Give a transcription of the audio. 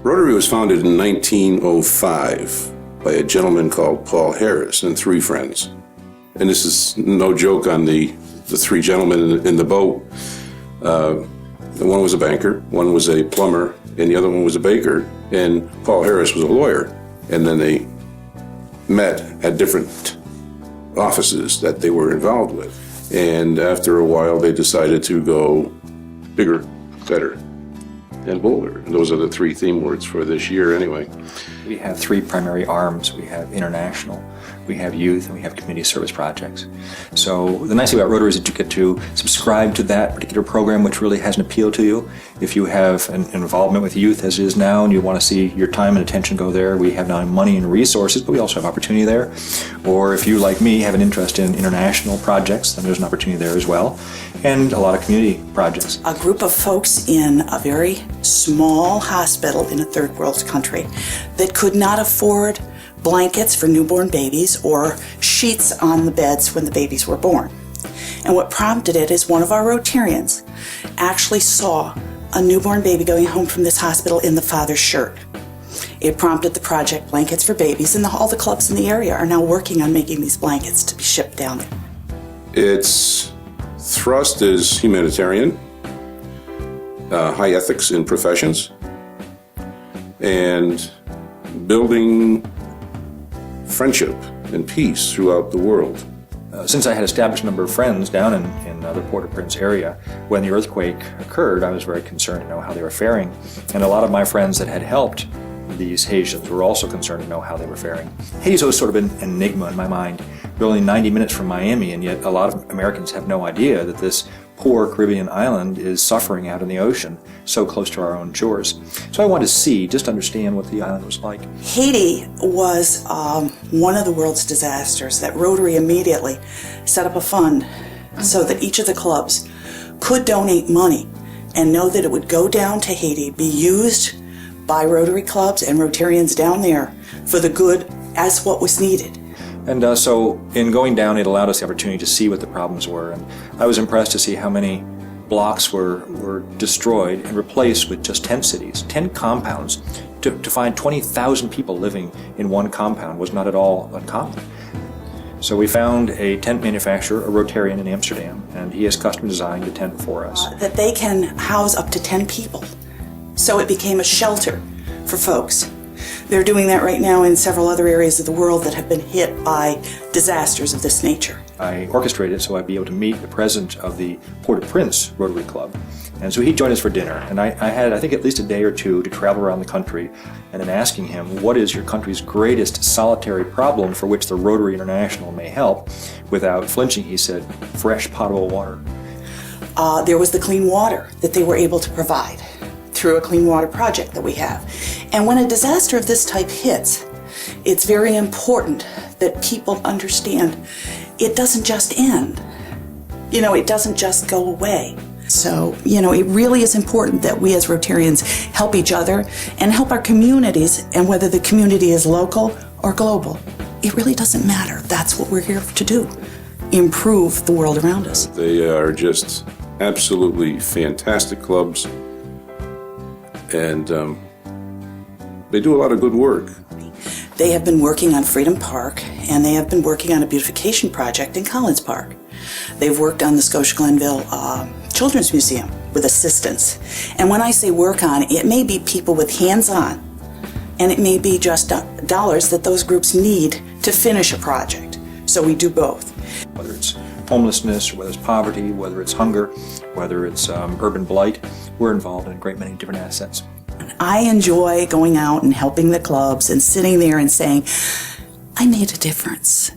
Rotary was founded in 1905 by a gentleman called Paul Harris and three friends. And this is no joke on the three gentlemen in the boat. One was a banker, one was a plumber, and the other one was a baker, and Paul Harris was a lawyer. And then they met at different offices that they were involved with. And after a while, they decided to go bigger, better, and bolder. And those are the three theme words for this year anyway. We have three primary arms. We have international, we have youth, and we have community service projects. So the nice thing about Rotary is that you get to subscribe to that particular program which really has an appeal to you. If you have an involvement with youth as it is now and you want to see your time and attention go there, we have not only money and resources, but we also have opportunity there. Or if you, like me, have an interest in international projects, then there's an opportunity there as well. And a lot of community projects. A group of folks in a very small hospital in a third world country that could not afford blankets for newborn babies or sheets on the beds when the babies were born. And what prompted it is one of our Rotarians actually saw a newborn baby going home from this hospital in the father's shirt. It prompted the project Blankets for Babies, and all the clubs in the area are now working on making these blankets to be shipped down there. Its thrust is humanitarian, high ethics in professions, and building friendship and peace throughout the world. Since I had established a number of friends down in the Port-au-Prince area, when the earthquake occurred, I was very concerned to know how they were faring. And a lot of my friends that had helped these Haitians were also concerned to know how they were faring. Haiti's always sort of an enigma in my mind. We're only 90 minutes from Miami, and yet a lot of Americans have no idea that this poor Caribbean island is suffering out in the ocean, so close to our own shores. So I wanted to see, just understand what the island was like. Haiti was one of the world's disasters that Rotary immediately set up a fund so that each of the clubs could donate money and know that it would go down to Haiti, be used by Rotary clubs and Rotarians down there for the good as what was needed. And so in going down, it allowed us the opportunity to see what the problems were. And I was impressed to see how many blocks were destroyed and replaced with just 10 cities, 10 compounds. To find 20,000 people living in one compound was not at all uncommon. So we found a tent manufacturer, a Rotarian in Amsterdam, and he has custom designed a tent for us. That they can house up to 10 people. So it became a shelter for folks. They're doing that right now in several other areas of the world that have been hit by disasters of this nature. I orchestrated it so I'd be able to meet the president of the Port-au-Prince Rotary Club. And so he joined us for dinner, and I had, I think, at least a day or two to travel around the country, and then asking him, what is your country's greatest solitary problem for which the Rotary International may help? Without flinching, he said, fresh potable water. There was the clean water that they were able to provide through a clean water project that we have. And when a disaster of this type hits, it's very important that people understand it doesn't just end. It doesn't just go away. So, it really is important that we as Rotarians help each other and help our communities, and whether the community is local or global, it really doesn't matter. That's what we're here to do, improve the world around us. They are just absolutely fantastic clubs, and they do a lot of good work. They have been working on Freedom Park, and they have been working on a beautification project in Collins Park. They've worked on the Scotia Glenville Children's Museum with assistance. And when I say work on, it may be people with hands-on, and it may be just dollars that those groups need to finish a project. So we do both. Whether it's homelessness, or whether it's poverty, whether it's hunger, whether it's urban blight, we're involved in a great many different assets. I enjoy going out and helping the clubs and sitting there and saying, I made a difference.